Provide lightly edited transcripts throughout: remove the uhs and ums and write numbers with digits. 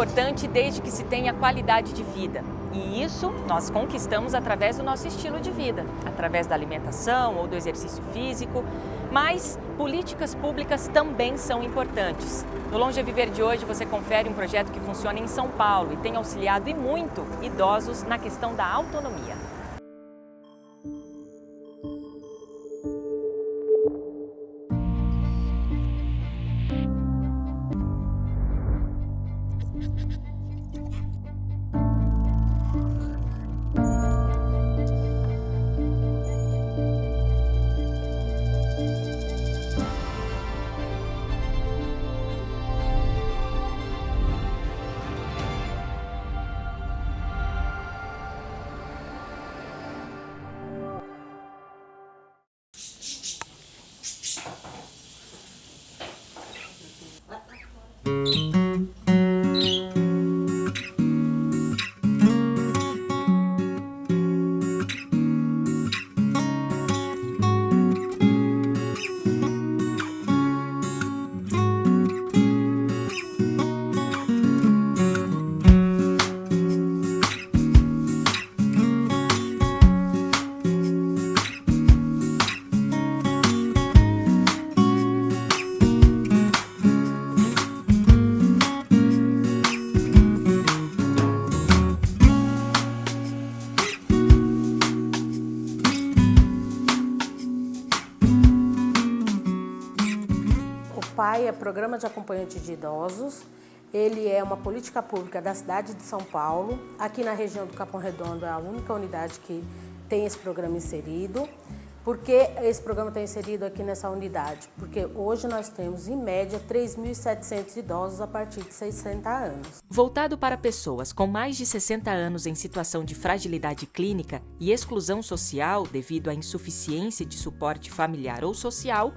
importante desde que se tenha qualidade de vida. E isso nós conquistamos através do nosso estilo de vida, através da alimentação ou do exercício físico. Mas políticas públicas também são importantes. No Longe Viver de hoje você confere um projeto que funciona em São Paulo e tem auxiliado e muito idosos na questão da autonomia. PAI é Programa de Acompanhante de Idosos. Ele é uma política pública da cidade de São Paulo. Aqui na região do Capão Redondo é a única unidade que tem esse programa inserido. Por que esse programa está inserido aqui nessa unidade? Porque hoje nós temos, em média, 3.700 idosos a partir de 60 anos. Voltado para pessoas com mais de 60 anos em situação de fragilidade clínica e exclusão social devido à insuficiência de suporte familiar ou social,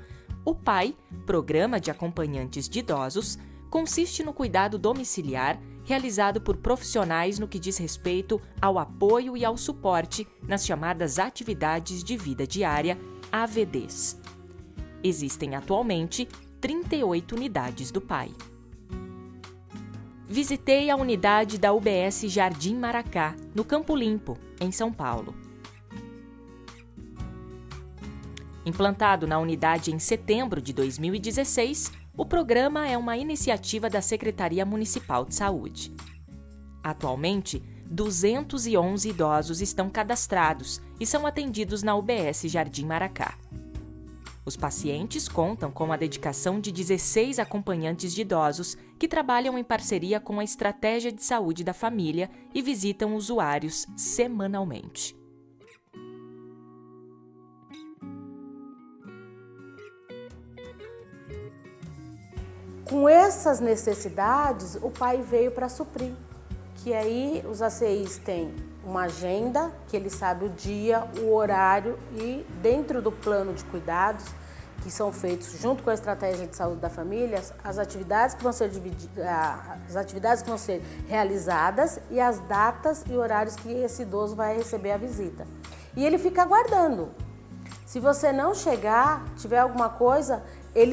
o PAI, Programa de Acompanhantes de Idosos, consiste no cuidado domiciliar realizado por profissionais no que diz respeito ao apoio e ao suporte nas chamadas Atividades de Vida Diária, AVDs. Existem atualmente 38 unidades do PAI. Visitei a unidade da UBS Jardim Maracá, no Campo Limpo, em São Paulo. Implantado na unidade em setembro de 2016, o programa é uma iniciativa da Secretaria Municipal de Saúde. Atualmente, 211 idosos estão cadastrados e são atendidos na UBS Jardim Maracá. Os pacientes contam com a dedicação de 16 acompanhantes de idosos que trabalham em parceria com a Estratégia de Saúde da Família e visitam usuários semanalmente. Com essas necessidades, o PAI veio para suprir, que aí os ACIs têm uma agenda, que ele sabe o dia, o horário e dentro do plano de cuidados, que são feitos junto com a Estratégia de Saúde da Família, as atividades que vão ser realizadas e as datas e horários que esse idoso vai receber a visita. E ele fica aguardando. Se você não chegar, tiver alguma coisa,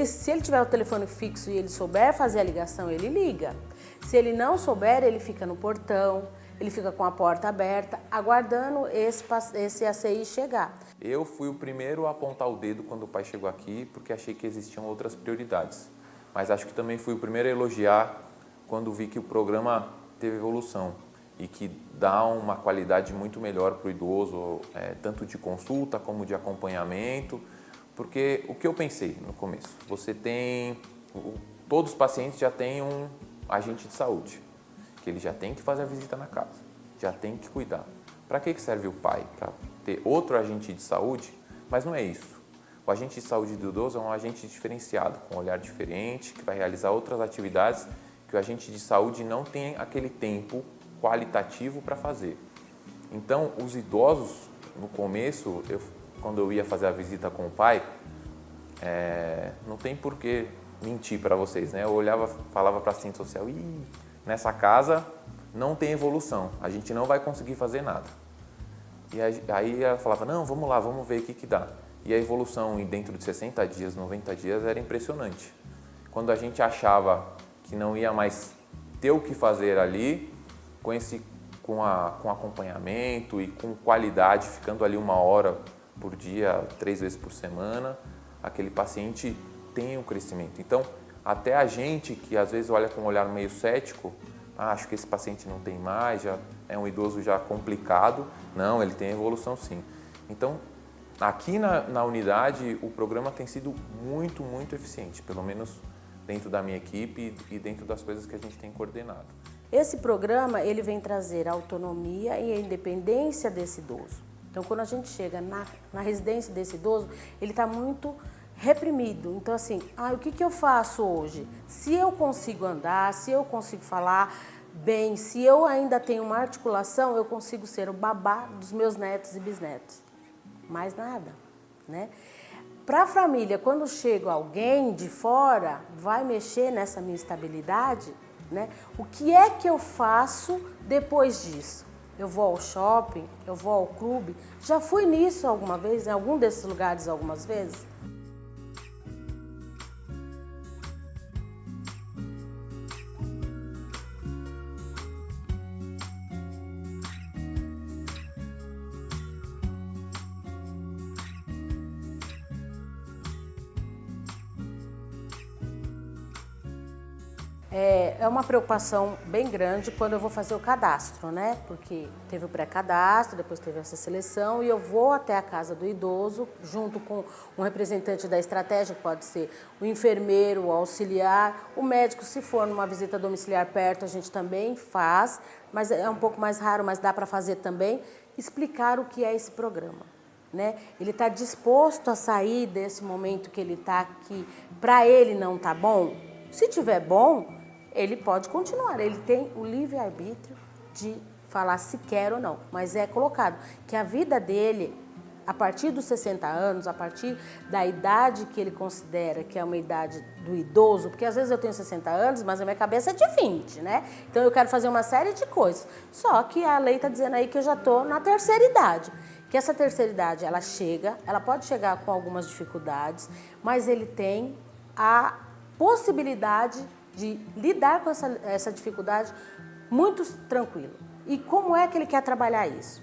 se ele tiver o telefone fixo e ele souber fazer a ligação, ele liga. Se ele não souber, ele fica no portão, ele fica com a porta aberta, aguardando esse ACI chegar. Eu fui o primeiro a apontar o dedo quando o pai chegou aqui, porque achei que existiam outras prioridades. Mas acho que também fui o primeiro a elogiar quando vi que o programa teve evolução e que dá uma qualidade muito melhor para o idoso, tanto de consulta como de acompanhamento. Porque o que eu pensei no começo, todos os pacientes já têm um agente de saúde, que ele já tem que fazer a visita na casa, já tem que cuidar. Para que serve o PAI? Para ter outro agente de saúde? Mas não é isso. O agente de saúde do idoso é um agente diferenciado, com um olhar diferente, que vai realizar outras atividades que o agente de saúde não tem aquele tempo qualitativo para fazer. Então, os idosos, no começo, quando eu ia fazer a visita com o pai, não tem por que mentir para vocês, né? Eu olhava, falava para a assistente social, nessa casa não tem evolução, a gente não vai conseguir fazer nada. E aí ela falava, não, vamos lá, vamos ver o que dá. E a evolução dentro de 60 dias, 90 dias era impressionante. Quando a gente achava que não ia mais ter o que fazer ali com acompanhamento e com qualidade, ficando ali 1 hora por dia, 3 vezes por semana, aquele paciente tem um crescimento. Então, até a gente que às vezes olha com um olhar meio cético, acho que esse paciente não tem mais, já é um idoso já complicado. Não, ele tem evolução sim. Então, aqui na unidade, o programa tem sido muito, muito eficiente, pelo menos dentro da minha equipe e dentro das coisas que a gente tem coordenado. Esse programa, ele vem trazer a autonomia e a independência desse idoso. Então, quando a gente chega na residência desse idoso, ele está muito reprimido. Então, assim, o que eu faço hoje? Se eu consigo andar, se eu consigo falar bem, se eu ainda tenho uma articulação, eu consigo ser o babá dos meus netos e bisnetos. Mais nada, né? Para a família, quando chega alguém de fora, vai mexer nessa minha estabilidade, né? O que é que eu faço depois disso? Eu vou ao shopping, eu vou ao clube. Já fui nisso alguma vez, em algum desses lugares algumas vezes? É uma preocupação bem grande quando eu vou fazer o cadastro, né? Porque teve o pré-cadastro, depois teve essa seleção e eu vou até a casa do idoso, junto com um representante da estratégia, que pode ser o enfermeiro, o auxiliar, o médico, se for numa visita domiciliar perto, a gente também faz, mas é um pouco mais raro, mas dá para fazer também, explicar o que é esse programa, né? Ele está disposto a sair desse momento que ele está aqui, para ele não tá bom? Se tiver bom, ele pode continuar, ele tem o livre-arbítrio de falar se quer ou não, mas é colocado que a vida dele, a partir dos 60 anos, a partir da idade que ele considera que é uma idade do idoso, porque às vezes eu tenho 60 anos, mas a minha cabeça é de 20, né? Então eu quero fazer uma série de coisas, só que a lei está dizendo aí que eu já estou na terceira idade, que essa terceira idade ela pode chegar com algumas dificuldades, mas ele tem a possibilidade de lidar com essa dificuldade muito tranquilo. E como é que ele quer trabalhar isso?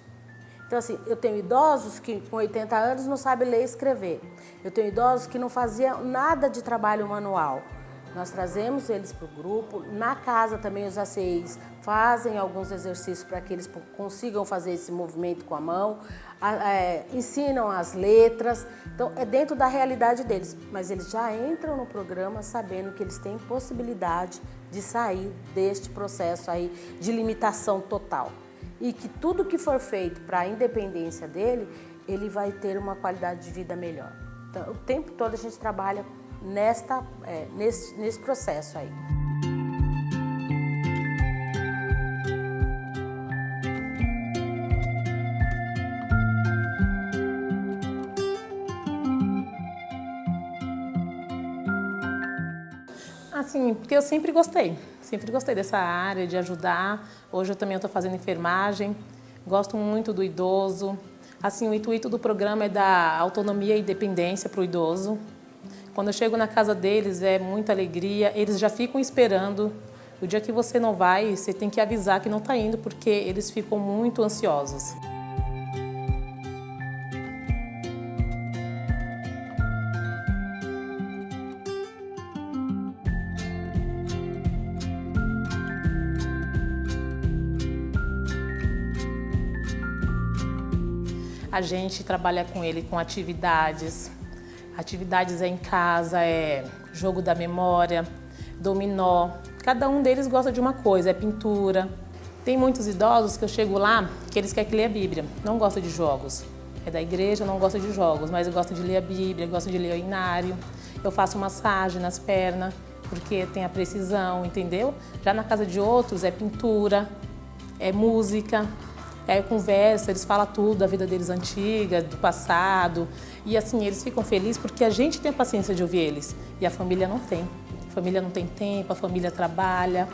Então, assim, eu tenho idosos que com 80 anos não sabem ler e escrever. Eu tenho idosos que não faziam nada de trabalho manual. Nós trazemos eles para o grupo. Na casa também os ACIs fazem alguns exercícios para que eles consigam fazer esse movimento com a mão, ensinam as letras. Então, é dentro da realidade deles. Mas eles já entram no programa sabendo que eles têm possibilidade de sair deste processo aí de limitação total. E que tudo que for feito para a independência dele, ele vai ter uma qualidade de vida melhor. Então, o tempo todo a gente trabalha nesse processo aí. Assim, porque eu sempre gostei dessa área de ajudar. Hoje eu também estou fazendo enfermagem, gosto muito do idoso. Assim, o intuito do programa é dar autonomia e independência para o idoso. Quando eu chego na casa deles, é muita alegria, eles já ficam esperando. O dia que você não vai, você tem que avisar que não está indo, porque eles ficam muito ansiosos. A gente trabalha com ele com atividades. Atividades em casa, jogo da memória, dominó. Cada um deles gosta de uma coisa, é pintura. Tem muitos idosos que eu chego lá que eles querem ler a Bíblia, não gostam de jogos. É da igreja, não gosta de jogos, mas gosta de ler a Bíblia, gosta de ler o inário. Eu faço massagem nas pernas, porque tem a precisão, entendeu? Já na casa de outros é pintura, é música. Conversa, eles falam tudo da vida deles antiga, do passado. E assim, eles ficam felizes porque a gente tem a paciência de ouvir eles. E a família não tem. A família não tem tempo, a família trabalha.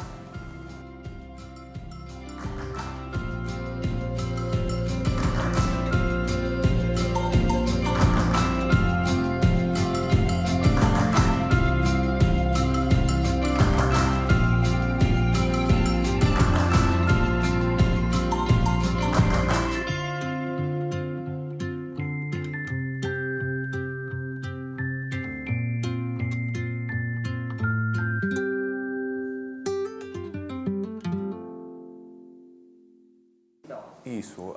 Isso.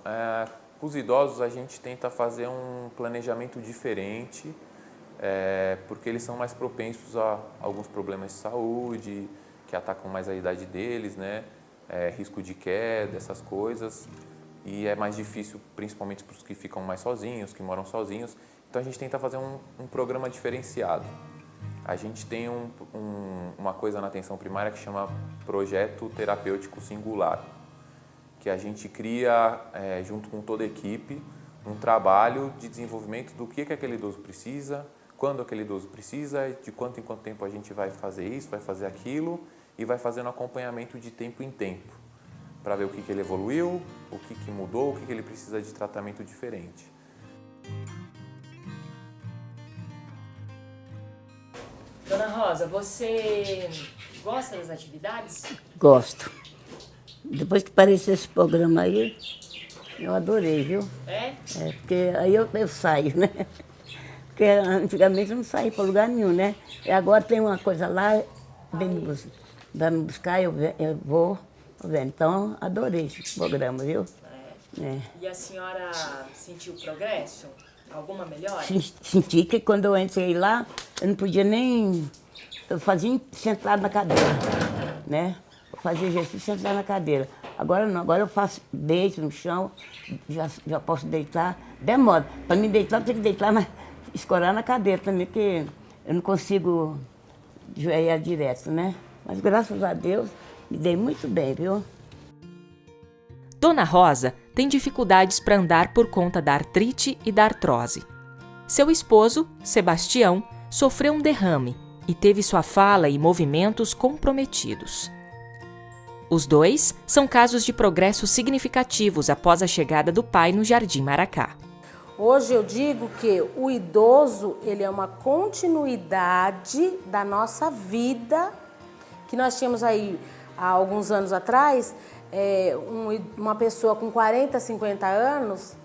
Com os idosos a gente tenta fazer um planejamento diferente, porque eles são mais propensos a alguns problemas de saúde, que atacam mais a idade deles, né? Risco de queda, essas coisas. E é mais difícil, principalmente para os que ficam mais sozinhos, que moram sozinhos. Então a gente tenta fazer um programa diferenciado. A gente tem uma coisa na atenção primária que chama Projeto Terapêutico Singular, que a gente cria, junto com toda a equipe, um trabalho de desenvolvimento do que aquele idoso precisa, quando aquele idoso precisa, de quanto em quanto tempo a gente vai fazer isso, vai fazer aquilo, e vai fazendo acompanhamento de tempo em tempo, para ver o que ele evoluiu, o que mudou, o que ele precisa de tratamento diferente. Dona Rosa, você gosta das atividades? Gosto. Depois que apareceu esse programa aí, eu adorei, viu? Porque aí eu saio, né? Porque antigamente eu não saía para lugar nenhum, né? E agora tem uma coisa lá, vai me buscar, eu vou vendo. Então, adorei esse programa, viu? E a senhora sentiu progresso? Alguma melhora? Senti que quando eu entrei lá, eu não podia nem... Eu fazia sentado na cadeira, né? Eu fazia exercício sentado na cadeira. Agora não, agora eu faço deito no chão, já posso deitar. Demora. Para me deitar, eu tenho que deitar, escorar na cadeira também, porque eu não consigo joelhar direto, né? Mas graças a Deus, me dei muito bem, viu? Dona Rosa tem dificuldades para andar por conta da artrite e da artrose. Seu esposo, Sebastião, sofreu um derrame e teve sua fala e movimentos comprometidos. Os dois são casos de progressos significativos após a chegada do pai no Jardim Maracá. Hoje eu digo que o idoso, ele é uma continuidade da nossa vida, que nós tínhamos aí há alguns anos atrás, uma pessoa com 40, 50 anos,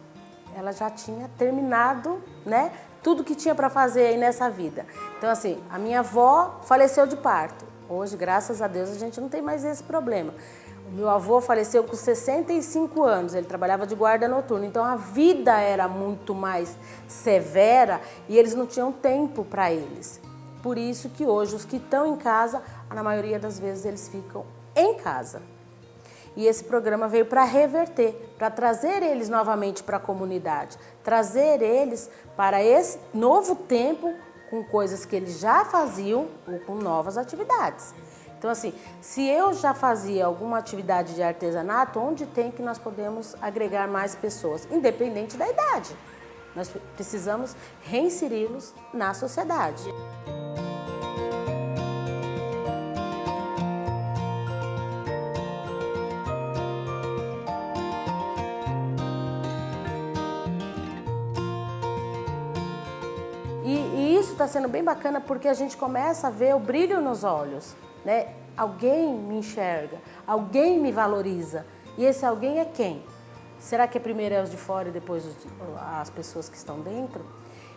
ela já tinha terminado, né, tudo que tinha para fazer aí nessa vida. Então, assim, a minha avó faleceu de parto. Hoje, graças a Deus, a gente não tem mais esse problema. O meu avô faleceu com 65 anos, ele trabalhava de guarda noturna, então a vida era muito mais severa e eles não tinham tempo para eles. Por isso que hoje os que estão em casa, na maioria das vezes eles ficam em casa. E esse programa veio para reverter, para trazer eles novamente para a comunidade, trazer eles para esse novo tempo com coisas que eles já faziam ou com novas atividades. Então, assim, se eu já fazia alguma atividade de artesanato, onde tem que nós podemos agregar mais pessoas, independente da idade? Nós precisamos reinseri-los na sociedade. E isso está sendo bem bacana porque a gente começa a ver o brilho nos olhos, né? Alguém me enxerga, alguém me valoriza. E esse alguém é quem? Será que primeiro é os de fora e depois as pessoas que estão dentro?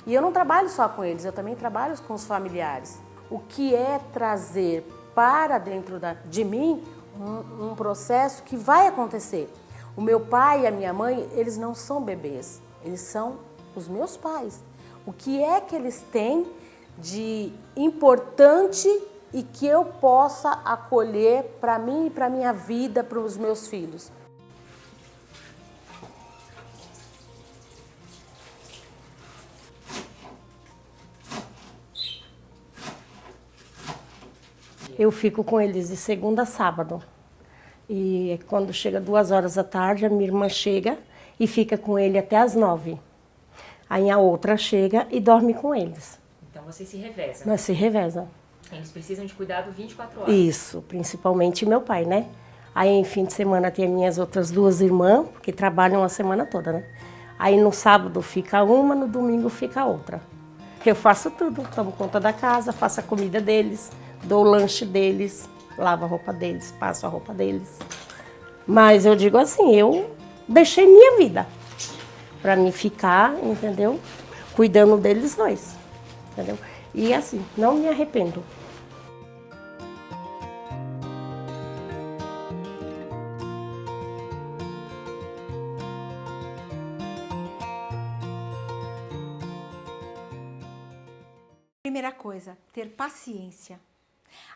E eu não trabalho só com eles, eu também trabalho com os familiares. O que é trazer para dentro de mim um processo que vai acontecer. O meu pai e a minha mãe, eles não são bebês, eles são os meus pais. O que é que eles têm de importante e que eu possa acolher para mim e para a minha vida, para os meus filhos? Eu fico com eles de segunda a sábado. E quando chega 2 horas da tarde, a minha irmã chega e fica com ele até as 9. Aí a outra chega e dorme com eles. Então vocês se revezam? Nós se revezam. Eles precisam de cuidado 24 horas? Isso, principalmente meu pai, né? Aí em fim de semana tem as minhas outras 2 irmãs, que trabalham a semana toda, né? Aí no sábado fica uma, no domingo fica outra. Eu faço tudo, tomo conta da casa, faço a comida deles, dou o lanche deles, lavo a roupa deles, passo a roupa deles. Mas eu digo assim, eu deixei minha vida para mim ficar, entendeu? Cuidando deles dois, entendeu? E assim, não me arrependo. Primeira coisa, ter paciência.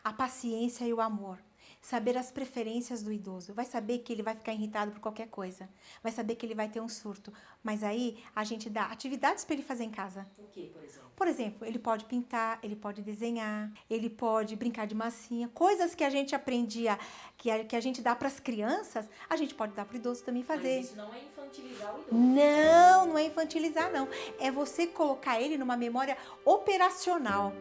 A paciência e o amor. Saber as preferências do idoso. Vai saber que ele vai ficar irritado por qualquer coisa. Vai saber que ele vai ter um surto. Mas aí a gente dá atividades para ele fazer em casa. O que, por exemplo? Por exemplo, ele pode pintar, ele pode desenhar, ele pode brincar de massinha. Coisas que a gente aprendia, que a gente dá para as crianças, a gente pode dar para o idoso também fazer. Mas isso não é infantilizar o idoso. Não, não é infantilizar, não. É você colocar ele numa memória operacional.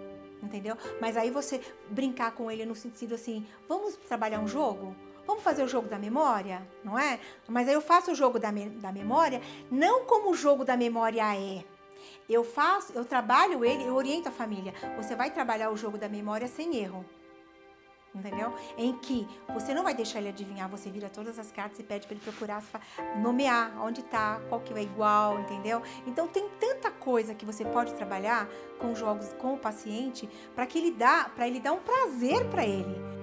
Entendeu? Mas aí você brincar com ele no sentido assim, vamos trabalhar um jogo? Vamos fazer o jogo da memória? Não é? Mas aí eu faço o jogo da memória, não como o jogo da memória é. Eu trabalho ele, eu oriento a família. Você vai trabalhar o jogo da memória sem erro. Entendeu? Em que você não vai deixar ele adivinhar, você vira todas as cartas e pede para ele procurar, nomear onde está, qual que é igual, entendeu? Então tem tanta coisa que você pode trabalhar com jogos com o paciente para ele dar um prazer para ele.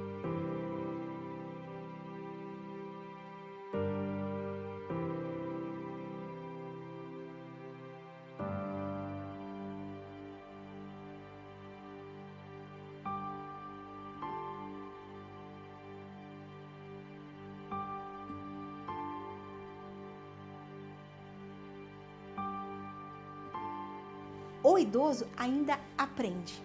O idoso ainda aprende.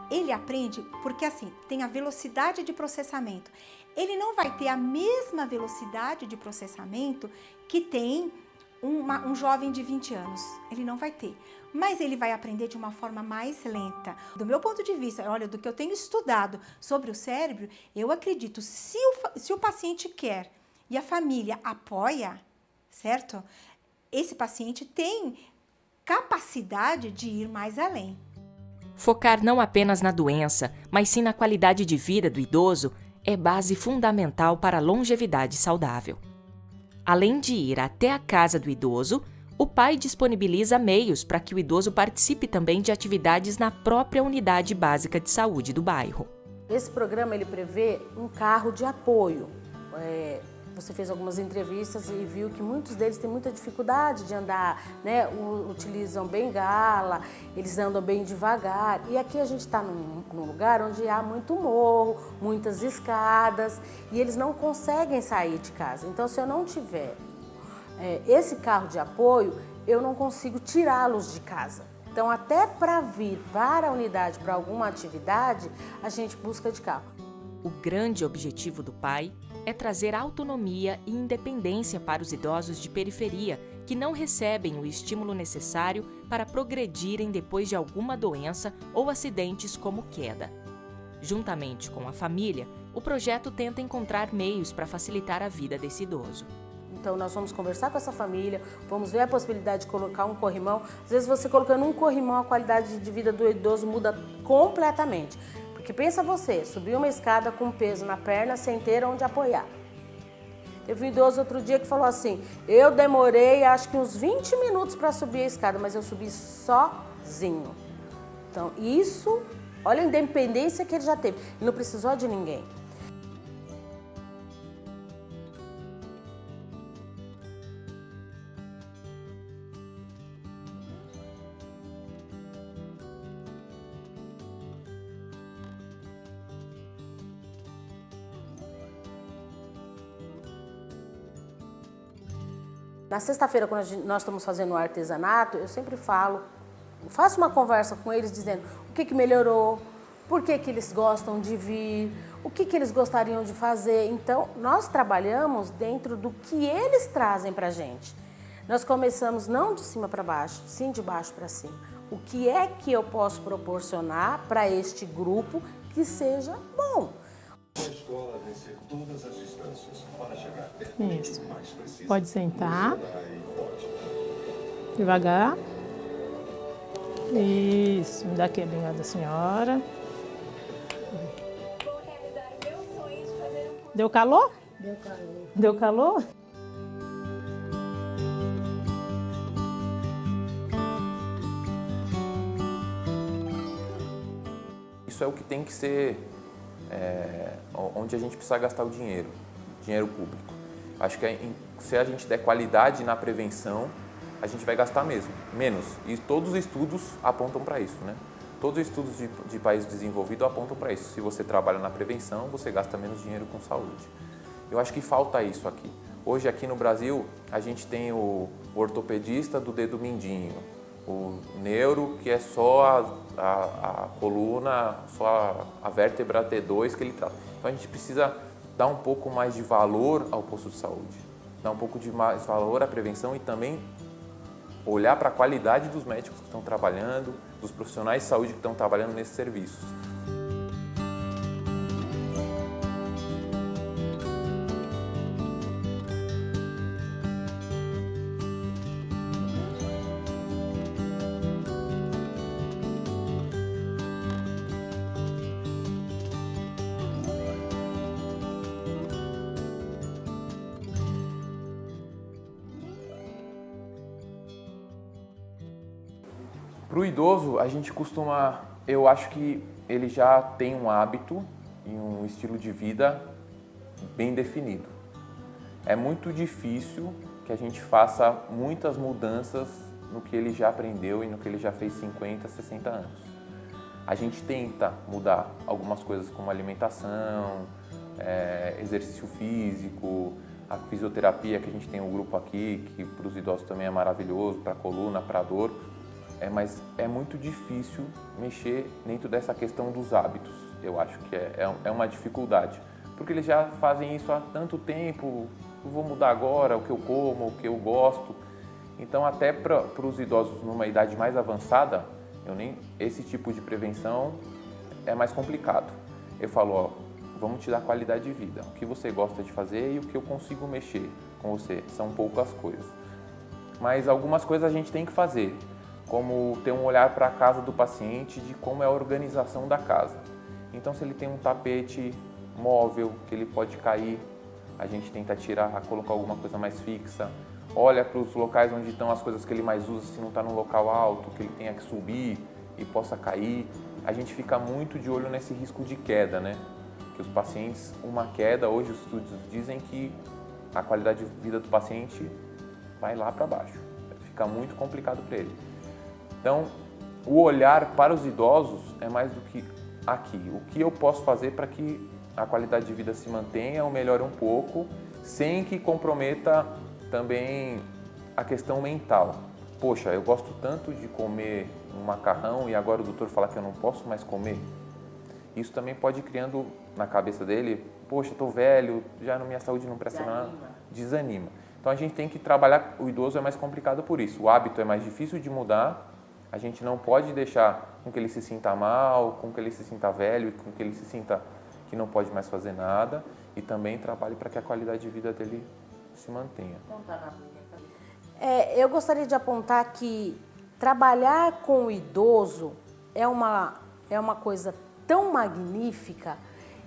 Ele aprende porque, assim, tem a velocidade de processamento. Ele não vai ter a mesma velocidade de processamento que tem um jovem de 20 anos. Ele não vai ter. Mas ele vai aprender de uma forma mais lenta. Do meu ponto de vista, olha, do que eu tenho estudado sobre o cérebro, eu acredito, se o paciente quer e a família apoia, certo? Esse paciente tem capacidade de ir mais além. Focar não apenas na doença, mas sim na qualidade de vida do idoso é base fundamental para a longevidade saudável. Além de ir até a casa do idoso, o pai disponibiliza meios para que o idoso participe também de atividades na própria unidade básica de saúde do bairro. Esse programa ele prevê um carro de apoio. Você fez algumas entrevistas e viu que muitos deles têm muita dificuldade de andar, né? Utilizam bengala, eles andam bem devagar. E aqui a gente está num lugar onde há muito morro, muitas escadas e eles não conseguem sair de casa. Então, se eu não tiver esse carro de apoio, eu não consigo tirá-los de casa. Então, até para vir para a unidade, para alguma atividade, a gente busca de carro. O grande objetivo do pai é trazer autonomia e independência para os idosos de periferia que não recebem o estímulo necessário para progredirem depois de alguma doença ou acidentes como queda. Juntamente com a família, o projeto tenta encontrar meios para facilitar a vida desse idoso. Então nós vamos conversar com essa família, vamos ver a possibilidade de colocar um corrimão. Às vezes você colocando um corrimão, a qualidade de vida do idoso muda completamente. Porque pensa você, subir uma escada com peso na perna sem ter onde apoiar. Teve um idoso outro dia que falou assim, eu demorei acho que uns 20 minutos para subir a escada, mas eu subi sozinho. Então isso, olha a independência que ele já teve, ele não precisou de ninguém. Na sexta-feira, quando nós estamos fazendo o artesanato, eu sempre faço uma conversa com eles dizendo o que melhorou, por que eles gostam de vir, o que eles gostariam de fazer. Então, nós trabalhamos dentro do que eles trazem para a gente. Nós começamos não de cima para baixo, sim de baixo para cima. O que é que eu posso proporcionar para este grupo que seja bom? A escola vencer todas as distâncias para chegar perto Isso. do mais preciso. Pode sentar. Pode. Devagar. Isso. Me dá aqui a bengala da senhora. Deu calor? Deu calor. Deu calor? Isso é o que tem que ser onde a gente precisa gastar o dinheiro público. Acho que se a gente der qualidade na prevenção, a gente vai gastar menos. E todos os estudos apontam para isso, né? Todos os estudos de países desenvolvidos apontam para isso. Se você trabalha na prevenção, você gasta menos dinheiro com saúde. Eu acho que falta isso aqui. Hoje, aqui no Brasil, a gente tem o ortopedista do dedo mindinho, o neuro, que é só a coluna, só a vértebra T2 que ele trata. Então, a gente precisa dar um pouco mais de valor ao posto de saúde, dar um pouco de mais valor à prevenção e também olhar para a qualidade dos médicos que estão trabalhando, dos profissionais de saúde que estão trabalhando nesses serviços. Para o idoso, a gente costuma, eu acho que ele já tem um hábito e um estilo de vida bem definido. É muito difícil que a gente faça muitas mudanças no que ele já aprendeu e no que ele já fez 50, 60 anos. A gente tenta mudar algumas coisas como alimentação, exercício físico, a fisioterapia, que a gente tem um grupo aqui, que para os idosos também é maravilhoso, para a coluna, para a dor. Mas é muito difícil mexer dentro dessa questão dos hábitos. Eu acho que é uma dificuldade, porque eles já fazem isso há tanto tempo, eu vou mudar agora o que eu como, o que eu gosto. Então, até para os idosos numa idade mais avançada, esse tipo de prevenção é mais complicado. Eu falo, ó, vamos te dar qualidade de vida, o que você gosta de fazer e o que eu consigo mexer com você, são poucas coisas. Mas algumas coisas a gente tem que fazer, como ter um olhar para a casa do paciente, de como é a organização da casa. Então, se ele tem um tapete móvel que ele pode cair, a gente tenta tirar, colocar alguma coisa mais fixa. Olha para os locais onde estão as coisas que ele mais usa, se não está num local alto, que ele tenha que subir e possa cair. A gente fica muito de olho nesse risco de queda, né? Que os pacientes, uma queda, hoje os estudos dizem que a qualidade de vida do paciente vai lá para baixo. Fica muito complicado para ele. Então, o olhar para os idosos é mais do que aqui. O que eu posso fazer para que a qualidade de vida se mantenha ou melhore um pouco, sem que comprometa também a questão mental. Poxa, eu gosto tanto de comer um macarrão e agora o doutor fala que eu não posso mais comer. Isso também pode ir criando na cabeça dele, poxa, estou velho, já minha saúde não presta nada. Desanima. Então, a gente tem que trabalhar, o idoso é mais complicado por isso. O hábito é mais difícil de mudar. A gente não pode deixar com que ele se sinta mal, com que ele se sinta velho, com que ele se sinta que não pode mais fazer nada, e também trabalhe para que a qualidade de vida dele se mantenha. Eu gostaria de apontar que trabalhar com o idoso é uma coisa tão magnífica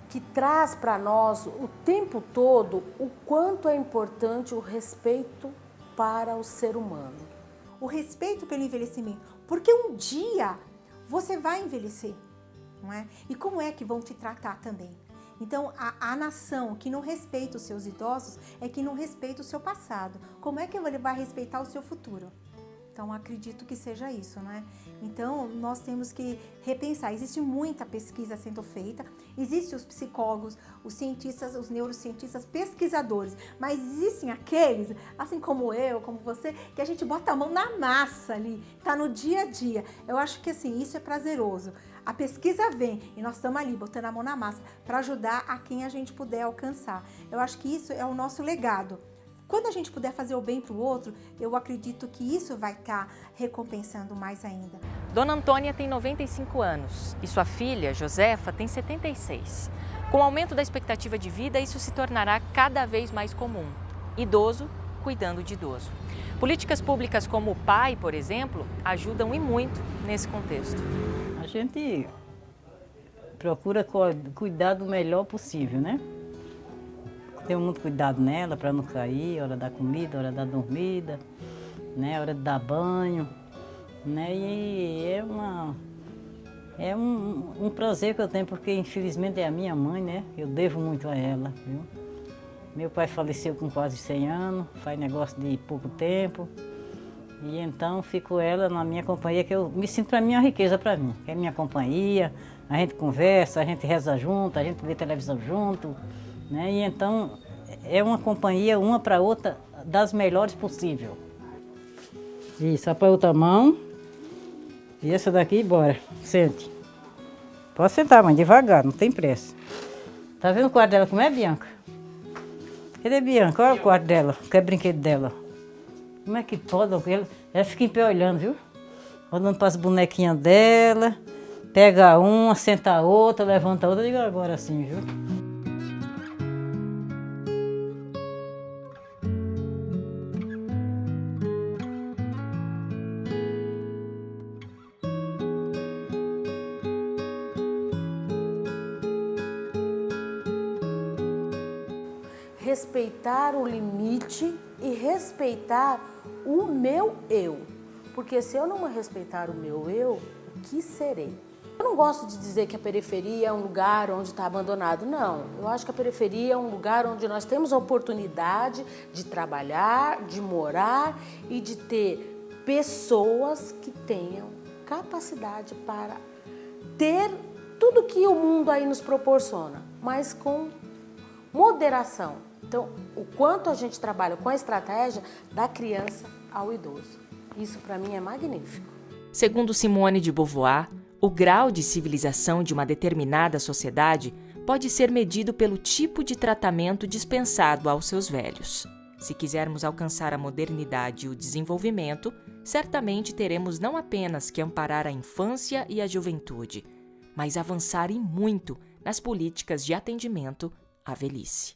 que traz para nós o tempo todo o quanto é importante o respeito para o ser humano. O respeito pelo envelhecimento, porque um dia você vai envelhecer, não é? E como é que vão te tratar também? Então, a nação que não respeita os seus idosos é que não respeita o seu passado. Como é que ele vai respeitar o seu futuro? Então, acredito que seja isso, né? Então, nós temos que repensar. Existe muita pesquisa sendo feita, existem os psicólogos, os cientistas, os neurocientistas, pesquisadores, mas existem aqueles, assim como eu, como você, que a gente bota a mão na massa ali, tá no dia a dia. Eu acho que, assim, isso é prazeroso. A pesquisa vem e nós estamos ali, botando a mão na massa, para ajudar a quem a gente puder alcançar. Eu acho que isso é o nosso legado. Quando a gente puder fazer o bem para o outro, eu acredito que isso vai estar recompensando mais ainda. Dona Antônia tem 95 anos e sua filha, Josefa, tem 76. Com o aumento da expectativa de vida, isso se tornará cada vez mais comum. Idoso cuidando de idoso. Políticas públicas como o PAI, por exemplo, ajudam e muito nesse contexto. A gente procura cuidar do melhor possível, né? Tenho muito cuidado nela para não cair, hora da comida, hora da dormida, né? Hora de dar banho, né? E é um prazer que eu tenho, porque infelizmente é a minha mãe, né? Eu devo muito a ela, viu? Meu pai faleceu com quase 100 anos, faz negócio de pouco tempo, E então fico ela na minha companhia, que eu me sinto para mim uma riqueza para mim. É minha companhia, a gente conversa, a gente reza junto, a gente vê televisão junto, né? E então é uma companhia uma para outra das melhores possível. Isso, a outra mão. E essa daqui, bora, sente. Pode sentar, mãe, devagar, não tem pressa. Tá vendo o quarto dela como é, Bianca? Cadê Bianca? Olha o quarto dela, que é brinquedo dela. Como é que pode? Ela fica em pé olhando, viu? Olhando para as bonequinhas dela. Pega uma, senta a outra, levanta a outra. Diga agora assim, viu? Respeitar o limite e respeitar o meu eu. Porque se eu não respeitar o meu eu, o que serei? Eu não gosto de dizer que a periferia é um lugar onde está abandonado, não. Eu acho que a periferia é um lugar onde nós temos a oportunidade de trabalhar, de morar e de ter pessoas que tenham capacidade para ter tudo que o mundo aí nos proporciona, mas com moderação. Então, o quanto a gente trabalha com a estratégia da criança ao idoso. Isso, para mim, é magnífico. Segundo Simone de Beauvoir, o grau de civilização de uma determinada sociedade pode ser medido pelo tipo de tratamento dispensado aos seus velhos. Se quisermos alcançar a modernidade e o desenvolvimento, certamente teremos não apenas que amparar a infância e a juventude, mas avançar e muito nas políticas de atendimento à velhice.